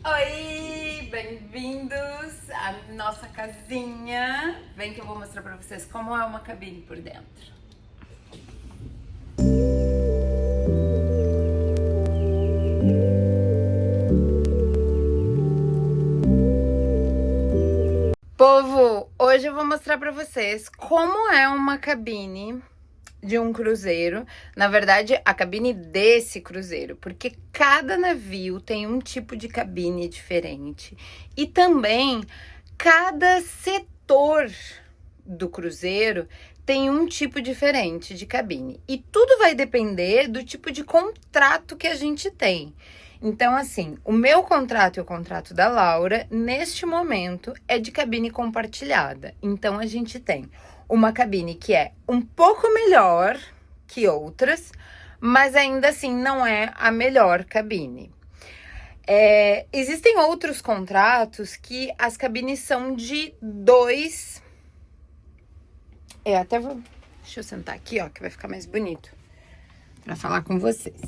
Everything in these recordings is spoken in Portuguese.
Oi, bem-vindos à nossa casinha. Vem que eu vou mostrar pra vocês como é uma cabine por dentro. Povo, hoje eu vou mostrar pra vocês como é uma cabine de um cruzeiro, na verdade, a cabine desse cruzeiro, porque cada navio tem um tipo de cabine diferente e também cada setor do cruzeiro tem um tipo diferente de cabine e tudo vai depender do tipo de contrato que a gente tem. Então, assim, o meu contrato e o contrato da Laura, neste momento, é de cabine compartilhada. Então, a gente tem uma cabine que é um pouco melhor que outras, mas ainda assim não é a melhor cabine. Existem outros contratos que as cabines são de dois... Deixa eu sentar aqui, ó, que vai ficar mais bonito para falar com vocês.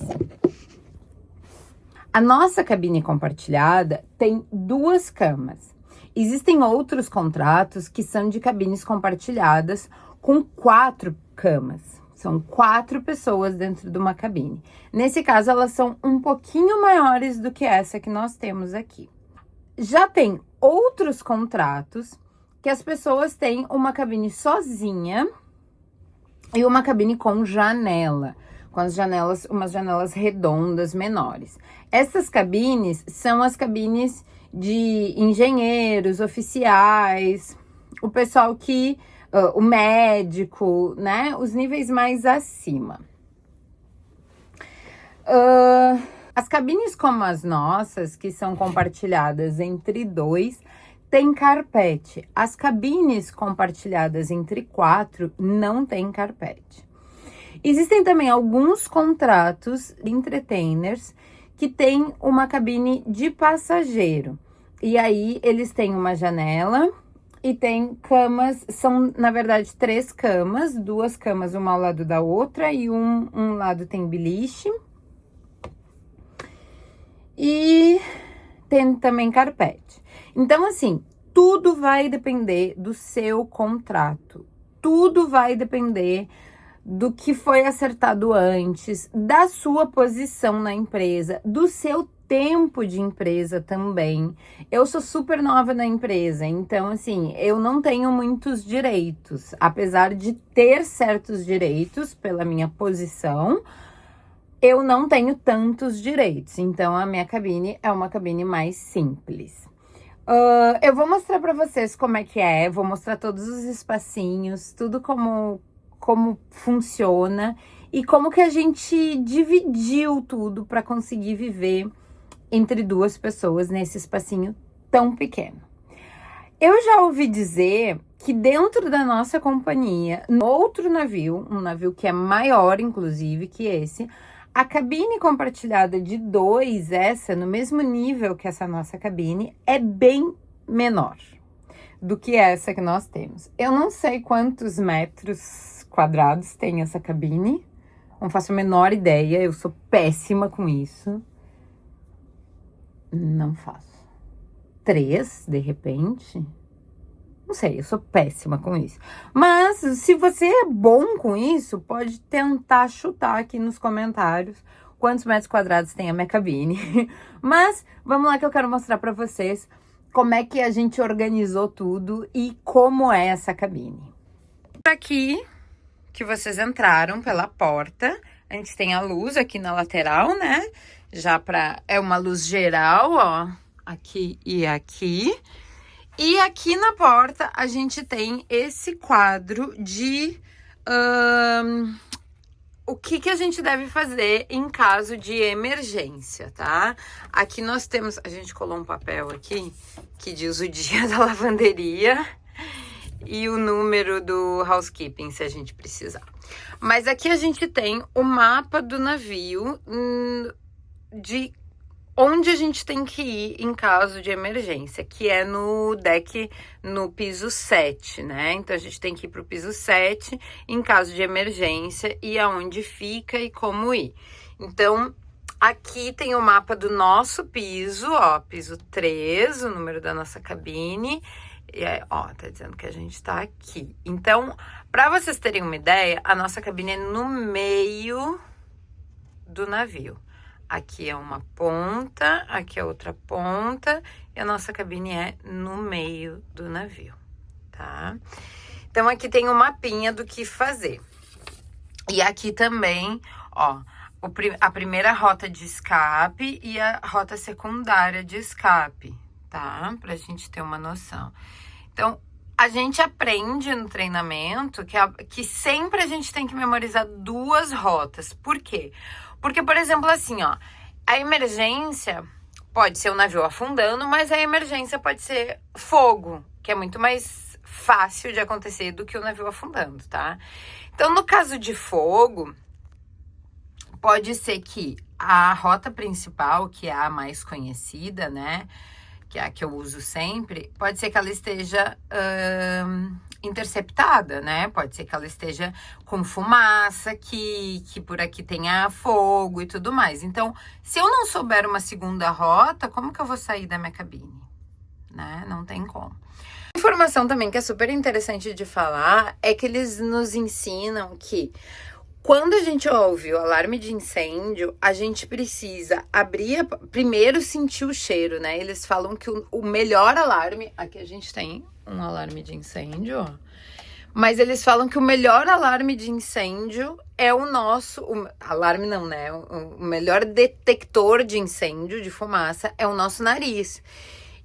A nossa cabine compartilhada tem 2 camas. Existem outros contratos que são de cabines compartilhadas com 4 camas. São 4 pessoas dentro de uma cabine. Nesse caso, elas são um pouquinho maiores do que essa que nós temos aqui. Já tem outros contratos que as pessoas têm uma cabine sozinha e uma cabine com janela. Com as janelas, umas janelas redondas menores. Essas cabines são as cabines de engenheiros, oficiais, o pessoal que, o médico, né? Os níveis mais acima. As cabines como as nossas, que são compartilhadas entre 2, tem carpete. As cabines compartilhadas entre 4 não tem carpete. Existem também alguns contratos de entertainers que tem uma cabine de passageiro. E aí, eles têm uma janela e tem camas, são, na verdade, 3 camas, 2 camas, uma ao lado da outra, e um lado tem beliche. E tem também carpete. Então, assim, tudo vai depender do seu contrato. Tudo vai depender do que foi acertado antes, da sua posição na empresa, do seu tempo de empresa também. Eu sou super nova na empresa, então, assim, eu não tenho muitos direitos. Apesar de ter certos direitos pela minha posição, eu não tenho tantos direitos. Então, a minha cabine é uma cabine mais simples. Eu vou mostrar pra vocês como é que é, vou mostrar todos os espacinhos, tudo como funciona e como que a gente dividiu tudo para conseguir viver entre 2 pessoas nesse espacinho tão pequeno. Eu já ouvi dizer que dentro da nossa companhia, no outro navio, um navio que é maior, inclusive, que esse, a cabine compartilhada de 2, essa, no mesmo nível que essa nossa cabine, é bem menor do que essa que nós temos. Eu não sei quantos metros quadrados tem essa cabine, não faço a menor ideia, eu sou péssima com isso. Não faço. 3, de repente? Não sei, eu sou péssima com isso. Mas, se você é bom com isso, pode tentar chutar aqui nos comentários quantos metros quadrados tem a minha cabine. Mas, vamos lá que eu quero mostrar pra vocês como é que a gente organizou tudo e como é essa cabine. Aqui que vocês entraram pela porta, a gente tem a luz aqui na lateral, né? É uma luz geral, ó, aqui e aqui. E aqui na porta a gente tem esse quadro de o que a gente deve fazer em caso de emergência, tá? Aqui nós temos, a gente colou um papel aqui que diz o dia da lavanderia e o número do housekeeping, se a gente precisar. Mas aqui a gente tem o mapa do navio de onde a gente tem que ir em caso de emergência, que é no deck, no piso 7, né? Então, a gente tem que ir pro piso 7 em caso de emergência e aonde fica e como ir. Então, Aqui tem o mapa do nosso piso, ó, piso 3, o número da nossa cabine. E aí, ó, tá dizendo que a gente tá aqui. Então, para vocês terem uma ideia, a nossa cabine é no meio do navio. Aqui é uma ponta, aqui é outra ponta, e a nossa cabine é no meio do navio, tá? Então, aqui tem um mapinha do que fazer. E aqui também, ó, a primeira rota de escape e a rota secundária de escape, tá? Pra gente ter uma noção. Então, a gente aprende no treinamento que sempre a gente tem que memorizar 2 rotas. Por quê? Porque, por exemplo, assim, ó, a emergência pode ser o navio afundando, mas a emergência pode ser fogo, que é muito mais fácil de acontecer do que o navio afundando, tá? Então, no caso de fogo, pode ser que a rota principal, que é a mais conhecida, né, que é a que eu uso sempre, pode ser que ela esteja interceptada, né? Pode ser que ela esteja com fumaça, que por aqui tenha fogo e tudo mais. Então, se eu não souber uma segunda rota, como que eu vou sair da minha cabine? Né? Não tem como. Informação também que é super interessante de falar é que eles nos ensinam que quando a gente ouve o alarme de incêndio, a gente precisa primeiro sentir o cheiro, né? Eles falam que o melhor alarme, aqui a gente tem um alarme de incêndio, ó. Mas eles falam que o melhor alarme de incêndio é alarme não, né? O melhor detector de incêndio, de fumaça, é o nosso nariz.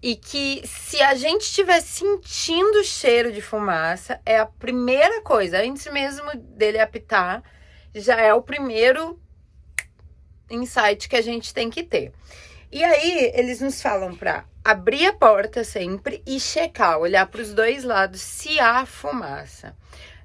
E que se a gente estiver sentindo o cheiro de fumaça, é a primeira coisa, antes mesmo dele apitar, já é o primeiro insight que a gente tem que ter. E aí, eles nos falam para abrir a porta sempre e checar, olhar para os 2 lados se há fumaça,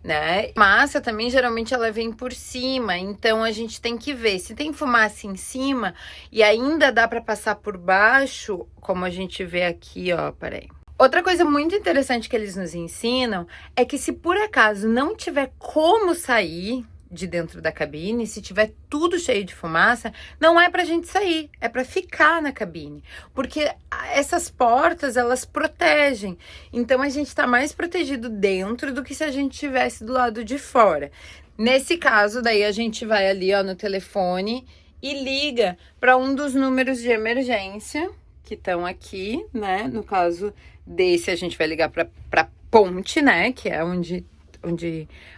né? Fumaça também, geralmente, ela vem por cima, então a gente tem que ver se tem fumaça em cima e ainda dá para passar por baixo, como a gente vê aqui, ó, peraí. Outra coisa muito interessante que eles nos ensinam é que se por acaso não tiver como sair de dentro da cabine, se tiver tudo cheio de fumaça, não é pra gente sair, é pra ficar na cabine, porque essas portas, elas protegem, então a gente tá mais protegido dentro do que se a gente estivesse do lado de fora. Nesse caso, daí a gente vai ali, ó, no telefone e liga para um dos números de emergência que estão aqui, né? No caso desse, a gente vai ligar para ponte, né? Que é onde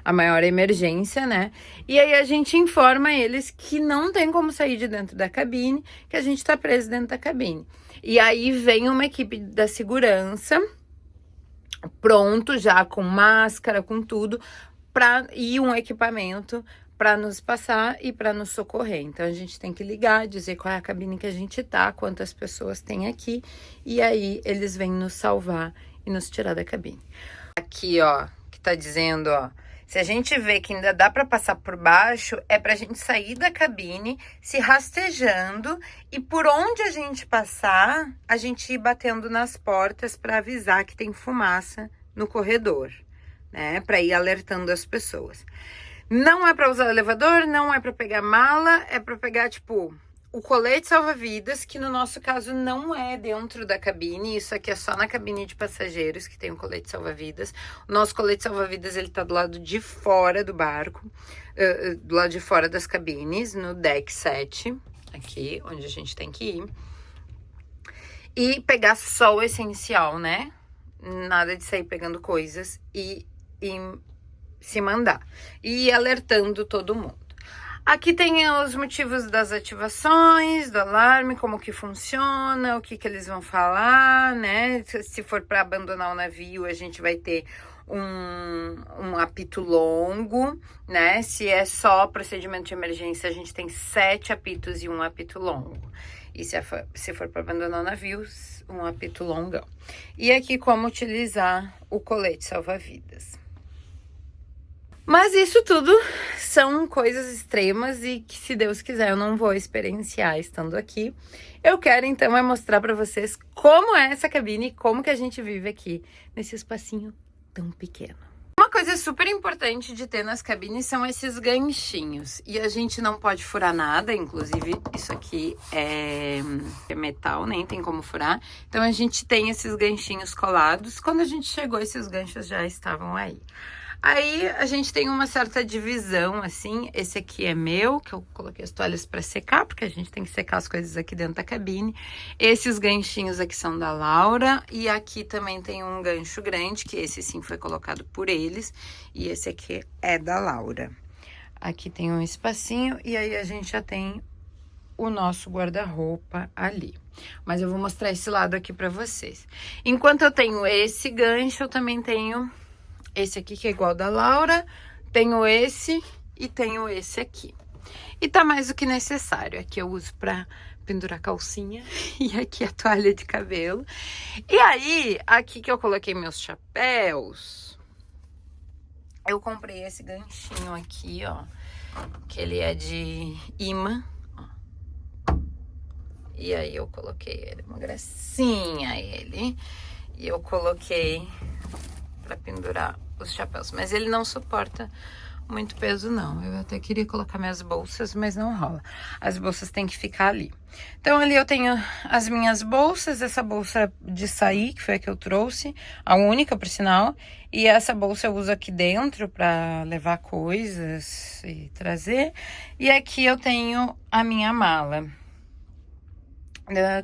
a maior emergência, né? E aí a gente informa eles que não tem como sair de dentro da cabine, que a gente tá preso dentro da cabine. E aí vem uma equipe da segurança, pronto já com máscara, com tudo, e um equipamento para nos passar e para nos socorrer. Então a gente tem que ligar, dizer qual é a cabine que a gente tá, quantas pessoas tem aqui, e aí eles vêm nos salvar e nos tirar da cabine. Aqui, ó, tá dizendo, ó, se a gente vê que ainda dá para passar por baixo, é pra gente sair da cabine, se rastejando, e por onde a gente passar, a gente ir batendo nas portas para avisar que tem fumaça no corredor, né? Para ir alertando as pessoas. Não é para usar o elevador, não é para pegar mala, é para pegar, tipo, o colete salva-vidas, que no nosso caso não é dentro da cabine, isso aqui é só na cabine de passageiros que tem o colete salva-vidas. O nosso colete salva-vidas, ele tá do lado de fora do barco, do lado de fora das cabines, no deck 7, aqui, onde a gente tem que ir. E pegar só o essencial, né? Nada de sair pegando coisas e se mandar. E ir alertando todo mundo. Aqui tem os motivos das ativações, do alarme, como que funciona, o que eles vão falar, né? Se for para abandonar o navio, a gente vai ter um apito longo, né? Se é só procedimento de emergência, a gente tem 7 apitos e um apito longo. E se for para abandonar o navio, um apito longão. E aqui como utilizar o colete salva-vidas. Mas isso tudo são coisas extremas e que, se Deus quiser, eu não vou experienciar estando aqui. Eu quero, então, mostrar para vocês como é essa cabine e como que a gente vive aqui, nesse espacinho tão pequeno. Uma coisa super importante de ter nas cabines são esses ganchinhos. E a gente não pode furar nada, inclusive isso aqui é metal, nem tem como furar. Então a gente tem esses ganchinhos colados. Quando a gente chegou, esses ganchos já estavam aí. Aí a gente tem uma certa divisão, assim. Esse aqui é meu, que eu coloquei as toalhas para secar, porque a gente tem que secar as coisas aqui dentro da cabine. Esses ganchinhos aqui são da Laura. E aqui também tem um gancho grande, que esse sim foi colocado por eles. E esse aqui é da Laura. Aqui tem um espacinho e aí a gente já tem o nosso guarda-roupa ali. Mas eu vou mostrar esse lado aqui para vocês. Enquanto eu tenho esse gancho, eu também tenho esse aqui que é igual da Laura, tenho esse e tenho esse aqui. E tá mais do que necessário. Aqui eu uso pra pendurar calcinha e aqui a toalha de cabelo. E aí, aqui que eu coloquei meus chapéus, eu comprei esse ganchinho aqui, ó, que ele é de imã. Ó. E aí eu coloquei ele, uma gracinha ele. E eu coloquei para pendurar os chapéus, mas ele não suporta muito peso não. Eu até queria colocar minhas bolsas, mas não rola. As bolsas têm que ficar ali. Então ali eu tenho as minhas bolsas, essa bolsa de sair, que foi a que eu trouxe, a única por sinal, e essa bolsa eu uso aqui dentro para levar coisas e trazer. E aqui eu tenho a minha mala,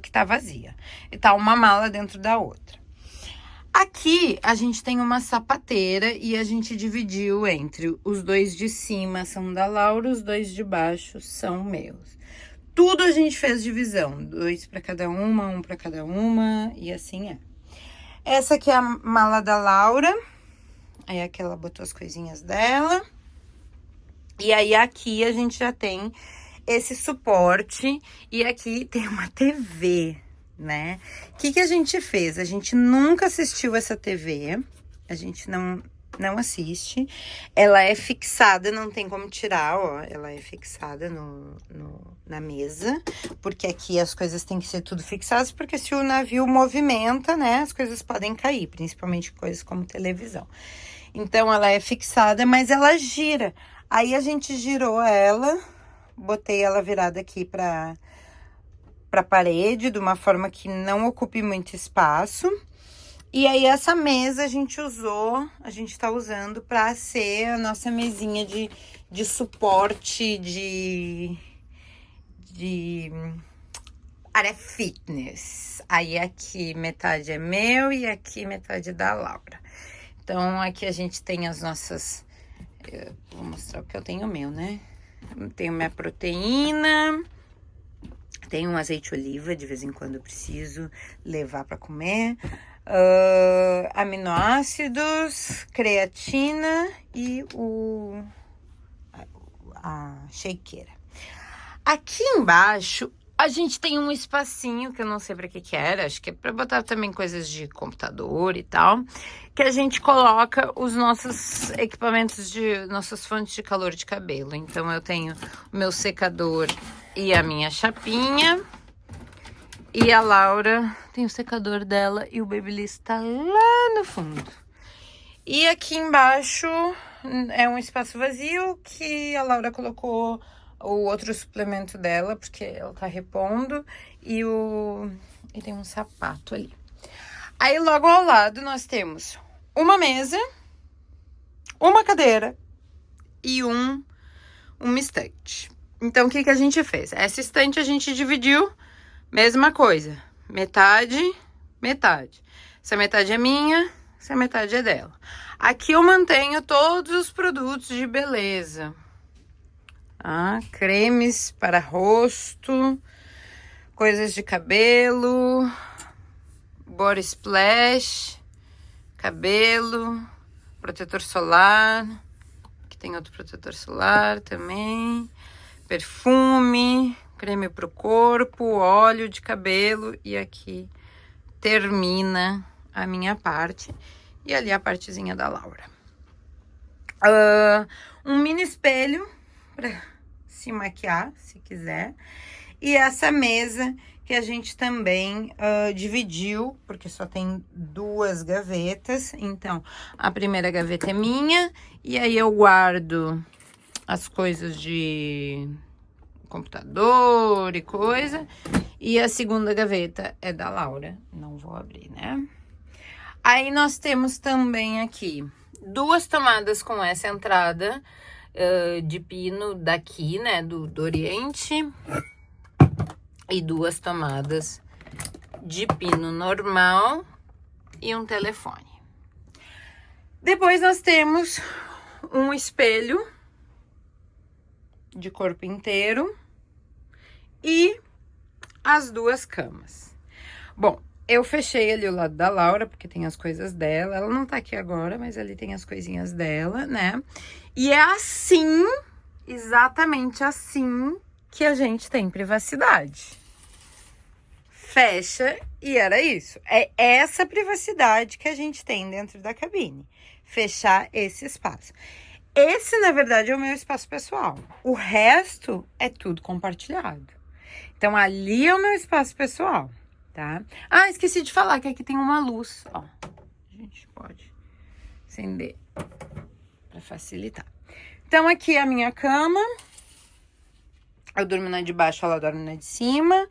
que tá vazia. E tá uma mala dentro da outra. Aqui a gente tem uma sapateira e a gente dividiu entre os dois de cima são da Laura, os dois de baixo são meus. Tudo a gente fez divisão, 2 para cada uma, 1 para cada uma e assim é. Essa aqui é a mala da Laura, aí aqui ela botou as coisinhas dela. E aí aqui a gente já tem esse suporte e aqui tem uma TV, né? O que a gente fez? A gente nunca assistiu essa TV, a gente não assiste. Ela é fixada, não tem como tirar, ó. Ela é fixada na mesa, porque aqui as coisas têm que ser tudo fixadas, porque se o navio movimenta, né, as coisas podem cair, principalmente coisas como televisão. Então, ela é fixada, mas ela gira. Aí, a gente girou ela, botei ela virada aqui pra parede, de uma forma que não ocupe muito espaço. E aí, essa mesa a gente tá usando pra ser a nossa mesinha de suporte de área fitness. Aí, aqui metade é meu e aqui metade é da Laura. Então, aqui a gente tem as nossas... vou mostrar o que eu tenho meu, né? Eu tenho minha proteína... Tem um azeite oliva, de vez em quando eu preciso levar para comer. Aminoácidos, creatina e a shakeira. Aqui embaixo, a gente tem um espacinho, que eu não sei para que era. Acho que é para botar também coisas de computador e tal. Que a gente coloca os nossos equipamentos, nossas fontes de calor de cabelo. Então, eu tenho o meu secador... E a minha chapinha. E a Laura tem o secador dela e o Babyliss tá lá no fundo. E aqui embaixo é um espaço vazio que a Laura colocou o outro suplemento dela, porque ela tá repondo. E tem um sapato ali. Aí logo ao lado nós temos uma mesa, uma cadeira e uma estante. Então, o que a gente fez? Essa estante a gente dividiu, mesma coisa, metade, metade. Essa metade é minha, essa metade é dela. Aqui eu mantenho todos os produtos de beleza. Cremes para rosto, coisas de cabelo, body splash, cabelo, protetor solar. Aqui tem outro protetor solar também. Perfume, creme pro corpo, óleo de cabelo e aqui termina a minha parte e ali a partezinha da Laura. Um mini espelho para se maquiar, se quiser. E essa mesa que a gente também dividiu, porque só tem 2 gavetas. Então, a primeira gaveta é minha, e aí eu guardo as coisas de computador e coisa. E a segunda gaveta é da Laura. Não vou abrir, né? Aí nós temos também aqui 2 tomadas com essa entrada de pino daqui, né? Do Oriente. E 2 tomadas de pino normal e um telefone. Depois nós temos um espelho de corpo inteiro e as 2 camas. Bom, eu fechei ali o lado da Laura, porque tem as coisas dela. Ela não tá aqui agora, mas ali tem as coisinhas dela, né? E é assim, exatamente assim, que a gente tem privacidade. Fecha e era isso. É essa privacidade que a gente tem dentro da cabine. Fechar esse espaço. Esse, na verdade, é o meu espaço pessoal. O resto é tudo compartilhado. Então, ali é o meu espaço pessoal, tá? Ah, esqueci de falar que aqui tem uma luz, ó. A gente pode acender para facilitar. Então, aqui é a minha cama. Eu durmo na de baixo, ela dorme na de cima.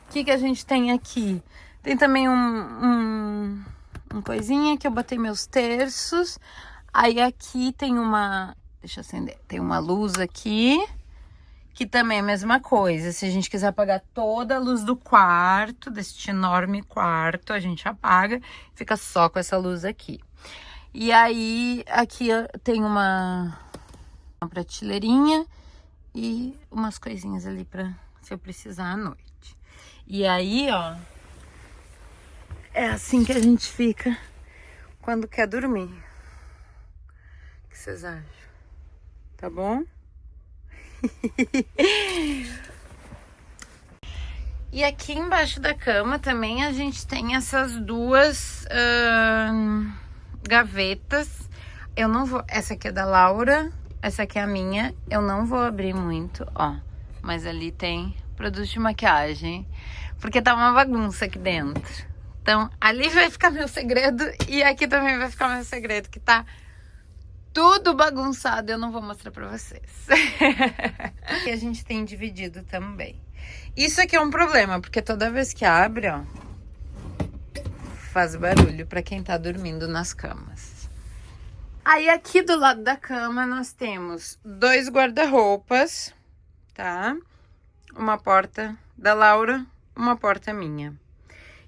O que a gente tem aqui? Tem também um coisinha que eu botei meus terços. Aí aqui tem uma... Deixa eu acender. Tem uma luz aqui, que também é a mesma coisa. Se a gente quiser apagar toda a luz do quarto, deste enorme quarto, a gente apaga. Fica só com essa luz aqui. E aí, aqui tem uma prateleirinha e umas coisinhas ali pra se eu precisar à noite. E aí, ó, é assim que a gente fica quando quer dormir. O que vocês acham? Tá bom? E aqui embaixo da cama também a gente tem essas 2 gavetas. Eu não vou... Essa aqui é da Laura, essa aqui é a minha. Eu não vou abrir muito, ó. Mas ali tem produtos de maquiagem, porque tá uma bagunça aqui dentro. Então, ali vai ficar meu segredo e aqui também vai ficar meu segredo, que tá tudo bagunçado. Eu não vou mostrar pra vocês. E a gente tem dividido também. Isso aqui é um problema, porque toda vez que abre, ó, faz barulho pra quem tá dormindo nas camas. Aí aqui do lado da cama nós temos 2 guarda-roupas, tá? Uma porta da Laura, uma porta minha.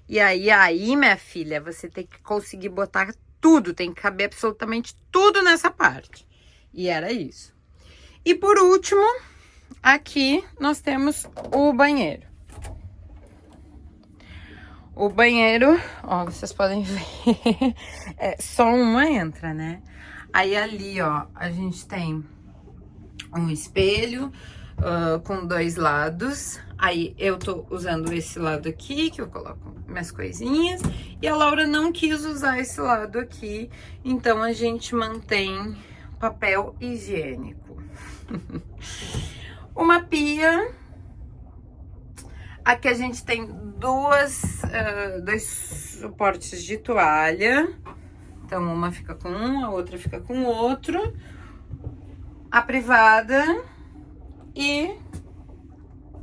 E aí, minha filha, você tem que conseguir botar tudo, tem que caber absolutamente tudo nessa parte. E era isso. E por último, aqui nós temos o banheiro. O banheiro, ó, vocês podem ver, só uma entra, né? Aí ali, ó, a gente tem um espelho com 2 lados. Aí eu tô usando esse lado aqui, que eu coloco minhas coisinhas. E a Laura não quis usar esse lado aqui, então a gente mantém papel higiênico. Uma pia. Aqui a gente tem 2 suportes de toalha. Então, uma fica com um, a outra fica com o outro. A privada. E...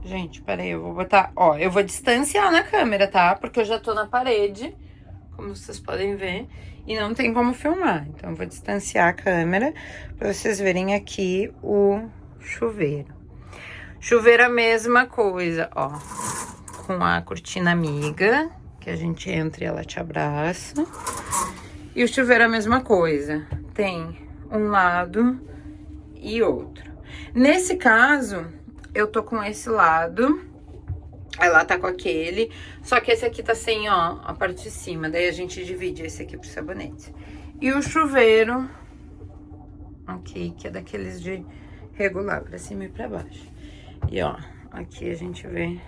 Gente, peraí, eu vou botar... Ó, eu vou distanciar na câmera, tá? Porque eu já tô na parede, como vocês podem ver. E não tem como filmar. Então, eu vou distanciar a câmera pra vocês verem aqui o chuveiro. Chuveiro a mesma coisa, ó. Com a cortina amiga, que a gente entra e ela te abraça. E o chuveiro a mesma coisa. Tem um lado e outro. Nesse caso, eu tô com esse lado. Ela tá com aquele. Só que esse aqui tá sem, ó, a parte de cima. Daí a gente divide esse aqui pro sabonete. E o chuveiro, aqui, que é daqueles de regular pra cima e pra baixo. E, ó, aqui a gente vê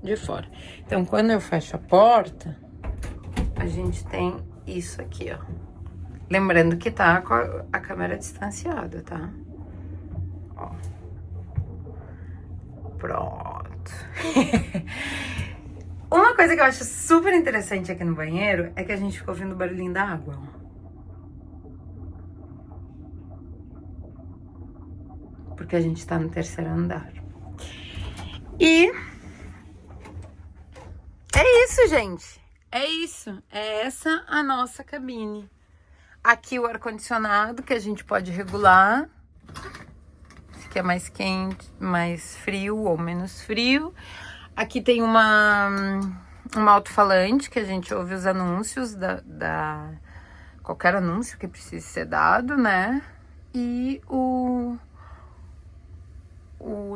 de fora. Então, quando eu fecho a porta, a gente tem isso aqui, ó. Lembrando que tá com a câmera distanciada, tá? Ó. Pronto. Uma coisa que eu acho super interessante aqui no banheiro é que a gente fica ouvindo o barulhinho da água, ó. Porque a gente tá no terceiro andar. E é isso, gente. É isso. É essa a nossa cabine. Aqui o ar-condicionado que a gente pode regular. Se quer mais quente, mais frio ou menos frio. Aqui tem um alto-falante que a gente ouve os anúncios qualquer anúncio que precise ser dado, né? E o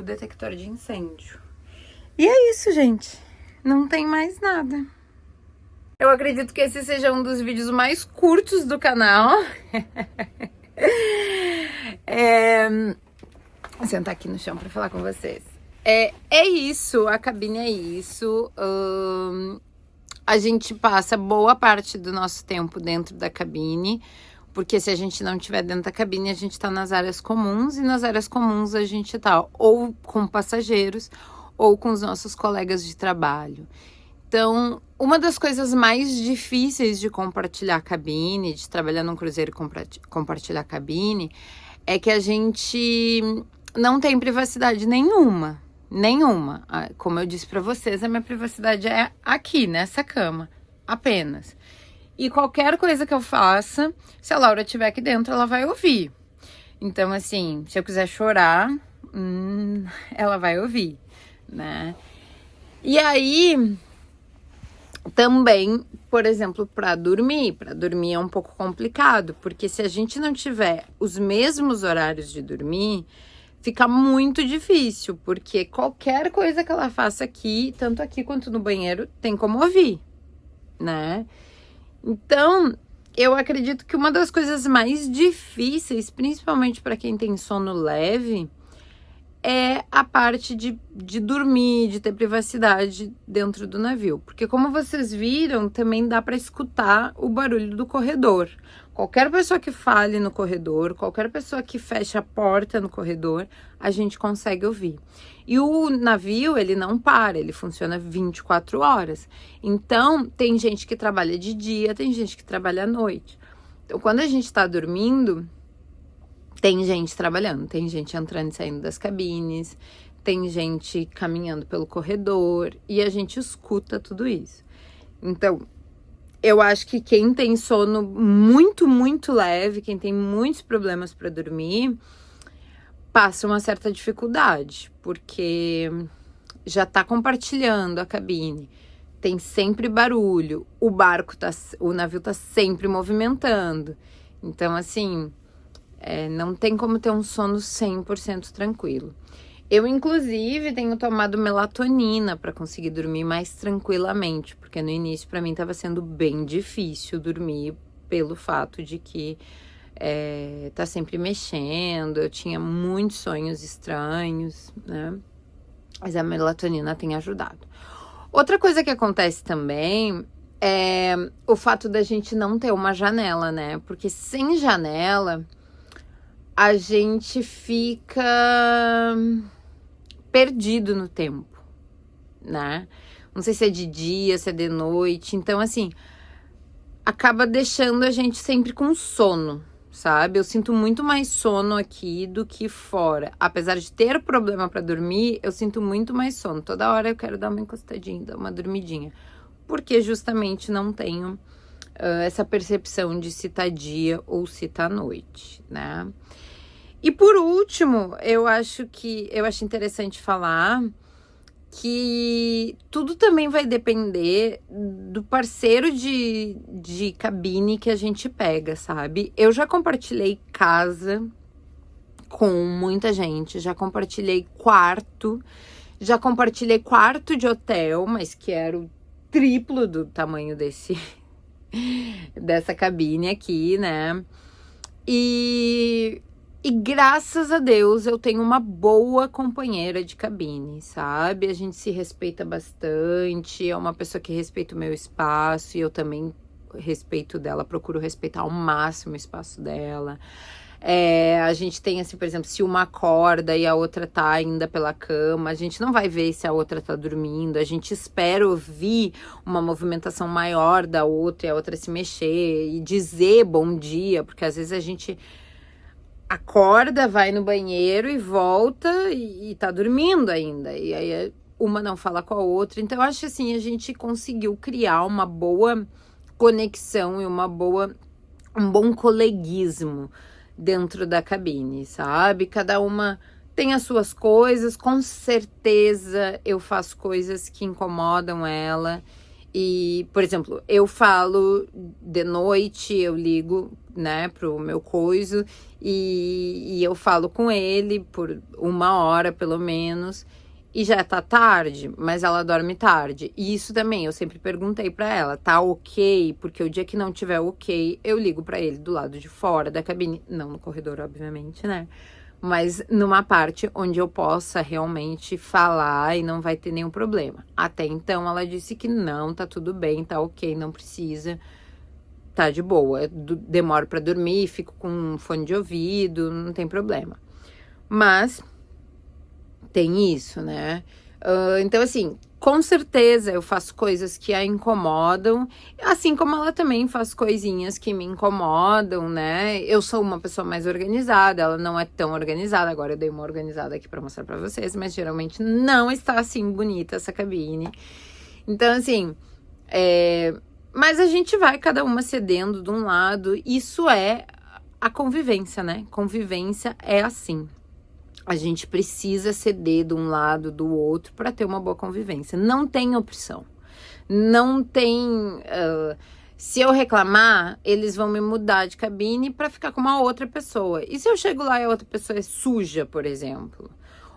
detector de incêndio. E é isso, gente. Não tem mais nada. Eu acredito que esse seja um dos vídeos mais curtos do canal. Vou sentar aqui no chão para falar com vocês. É isso, a cabine é isso. A gente passa boa parte do nosso tempo dentro da cabine, porque se a gente não estiver dentro da cabine, a gente tá nas áreas comuns, e nas áreas comuns a gente tá ou com passageiros ou com os nossos colegas de trabalho. Então, uma das coisas mais difíceis de compartilhar cabine, de trabalhar num cruzeiro e compartilhar cabine, é que a gente não tem privacidade nenhuma. Nenhuma. Como eu disse pra vocês, a minha privacidade é aqui, nessa cama, apenas. E qualquer coisa que eu faça, se a Laura estiver aqui dentro, ela vai ouvir. Então, assim, se eu quiser chorar, ela vai ouvir, né? E aí, também, por exemplo, para dormir é um pouco complicado, porque se a gente não tiver os mesmos horários de dormir, fica muito difícil, porque qualquer coisa que ela faça aqui, tanto aqui quanto no banheiro, tem como ouvir, né? Então, eu acredito que uma das coisas mais difíceis, principalmente para quem tem sono leve, é a parte de dormir, de ter privacidade dentro do navio. Porque como vocês viram, também dá para escutar o barulho do corredor. Qualquer pessoa que fale no corredor, qualquer pessoa que feche a porta no corredor, a gente consegue ouvir. E o navio, ele não para, ele funciona 24 horas. Então, tem gente que trabalha de dia, tem gente que trabalha à noite. Então, quando a gente está dormindo, tem gente trabalhando, tem gente entrando e saindo das cabines, tem gente caminhando pelo corredor e a gente escuta tudo isso. Então, eu acho que quem tem sono muito, muito leve, quem tem muitos problemas para dormir, passa uma certa dificuldade, porque já tá compartilhando a cabine, tem sempre barulho, o navio tá sempre movimentando. Então, assim, não tem como ter um sono 100% tranquilo. Eu, inclusive, tenho tomado melatonina para conseguir dormir mais tranquilamente, porque no início, para mim, estava sendo bem difícil dormir pelo fato de que tá sempre mexendo, eu tinha muitos sonhos estranhos, né? Mas a melatonina tem ajudado. Outra coisa que acontece também é o fato da gente não ter uma janela, né? Porque sem janela, a gente fica perdido no tempo, né? Não sei se é de dia, se é de noite. Então, assim, acaba deixando a gente sempre com sono, sabe? Eu sinto muito mais sono aqui do que fora. Apesar de ter problema para dormir, eu sinto muito mais sono. Toda hora eu quero dar uma encostadinha, dar uma dormidinha. Porque justamente não tenho essa percepção de se tá dia ou se tá noite, né? E por último, eu acho interessante falar que tudo também vai depender do parceiro de cabine que a gente pega, sabe? Eu já compartilhei casa com muita gente, já compartilhei quarto de hotel, mas que era o triplo do tamanho dessa cabine aqui, né? E graças a Deus eu tenho uma boa companheira de cabine, sabe? A gente se respeita bastante, é uma pessoa que respeita o meu espaço e eu também respeito dela, procuro respeitar ao máximo o espaço dela. A gente tem, assim, por exemplo, se uma acorda e a outra tá ainda pela cama, a gente não vai ver se a outra tá dormindo, a gente espera ouvir uma movimentação maior da outra e a outra se mexer e dizer bom dia, porque às vezes a gente acorda, vai no banheiro e volta e tá dormindo ainda, e aí uma não fala com a outra. Então eu acho assim, a gente conseguiu criar uma boa conexão e um bom coleguismo dentro da cabine, sabe? Cada uma tem as suas coisas, com certeza eu faço coisas que incomodam ela. E, por exemplo, eu falo de noite, eu ligo, né, pro meu coiso e eu falo com ele por 1 hora, pelo menos, e já tá tarde, mas ela dorme tarde. E isso também, eu sempre perguntei pra ela, tá ok? Porque o dia que não tiver ok, eu ligo pra ele do lado de fora da cabine, não no corredor, obviamente, né? Mas numa parte onde eu possa realmente falar e não vai ter nenhum problema. Até então, ela disse que não, tá tudo bem, tá ok, não precisa, tá de boa. Demoro pra dormir, fico com um fone de ouvido, não tem problema. Mas tem isso, né? Então, assim, com certeza eu faço coisas que a incomodam, assim como ela também faz coisinhas que me incomodam, né? Eu sou uma pessoa mais organizada, ela não é tão organizada. Agora eu dei uma organizada aqui pra mostrar pra vocês, mas geralmente não está assim bonita essa cabine. Então, assim, mas a gente vai cada uma cedendo de um lado. Isso é a convivência, né? Convivência é assim. A gente precisa ceder de um lado do outro para ter uma boa convivência. Não tem opção. Não tem. Se eu reclamar, eles vão me mudar de cabine para ficar com uma outra pessoa. E se eu chego lá e a outra pessoa é suja, por exemplo?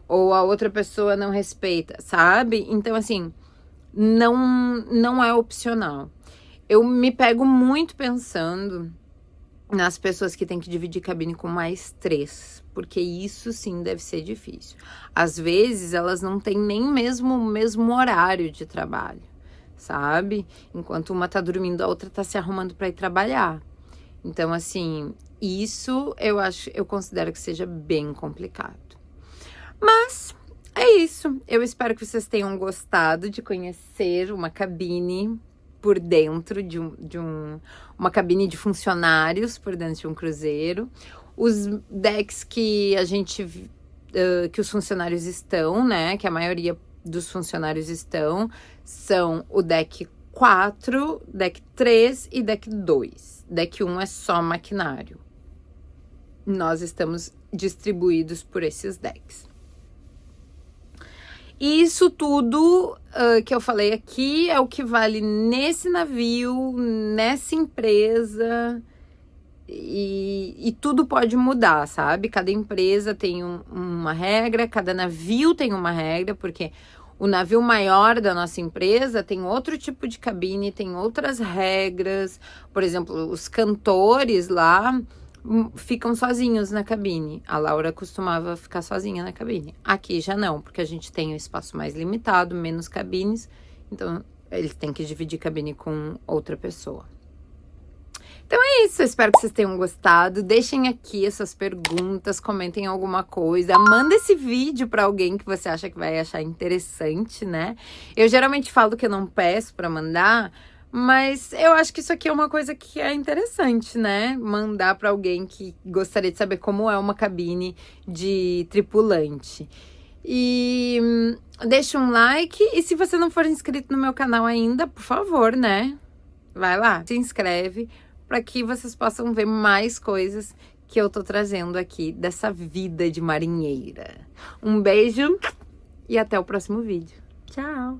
Ou a outra pessoa não respeita, sabe? Então, assim, não é opcional. Eu me pego muito pensando nas pessoas que têm que dividir cabine com mais 3, porque isso sim deve ser difícil. Às vezes elas não têm nem mesmo o mesmo horário de trabalho, sabe? Enquanto uma tá dormindo, a outra tá se arrumando para ir trabalhar. Então, assim, isso eu considero que seja bem complicado. Mas é isso. Eu espero que vocês tenham gostado de conhecer uma cabine por dentro uma cabine de funcionários por dentro de um cruzeiro. Os decks que que os funcionários estão, né, que a maioria dos funcionários estão, são o deck 4, deck 3 e deck 2. Deck 1 é só maquinário. Nós estamos distribuídos por esses decks. E isso tudo que eu falei aqui é o que vale nesse navio, nessa empresa, e tudo pode mudar, sabe? Cada empresa tem uma regra, cada navio tem uma regra, porque o navio maior da nossa empresa tem outro tipo de cabine, tem outras regras. Por exemplo, os cantores lá ficam sozinhos na cabine. A Laura costumava ficar sozinha na cabine. Aqui já não, porque a gente tem um espaço mais limitado, menos cabines. Então, eles têm que dividir cabine com outra pessoa. Então é isso, eu espero que vocês tenham gostado. Deixem aqui essas perguntas, comentem alguma coisa. Manda esse vídeo para alguém que você acha que vai achar interessante, né? Eu geralmente falo que eu não peço para mandar, mas eu acho que isso aqui é uma coisa que é interessante, né? Mandar para alguém que gostaria de saber como é uma cabine de tripulante. E deixa um like. E se você não for inscrito no meu canal ainda, por favor, né? Vai lá, se inscreve para que vocês possam ver mais coisas que eu tô trazendo aqui dessa vida de marinheira. Um beijo e até o próximo vídeo. Tchau!